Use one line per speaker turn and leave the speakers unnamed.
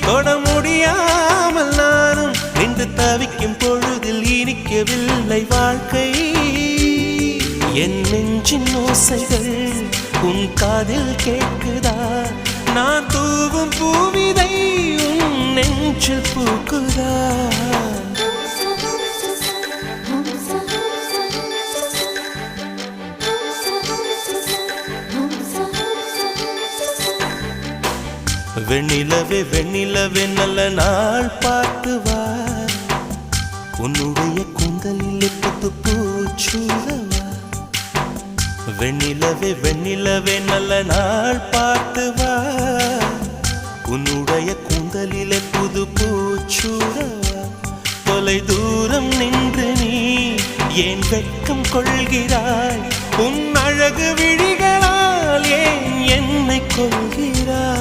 தொட முடியாமல் நானும் நின்று தவிக்கும் பொழுதில் இனிக்கவில்லை வாழ்க்கை. என் நெஞ்சின் ஓசைகள் உன் காதில் கேட்குதா? நான் தூவும் பூவிதை உன் நெஞ்சில் பூக்குதா? வெண்ணிலவே வெண்ணிலவே நல்ல நாள் பார்த்து வா, உன்னுடைய கூந்தலில் புத்து பூச்சூடவா. வெண்ணிலவே வெண்ணிலவே நல்ல நாள் பார்த்து வா, உன்னுடைய கூந்தலில் புது பூச்சூடவா. தொலை தூரம் நின்று நீ ஏன் வெட்கம் கொள்கிறாய்? உன் அழகு விழிகளால் ஏன் என்னை கொள்கிறாய்?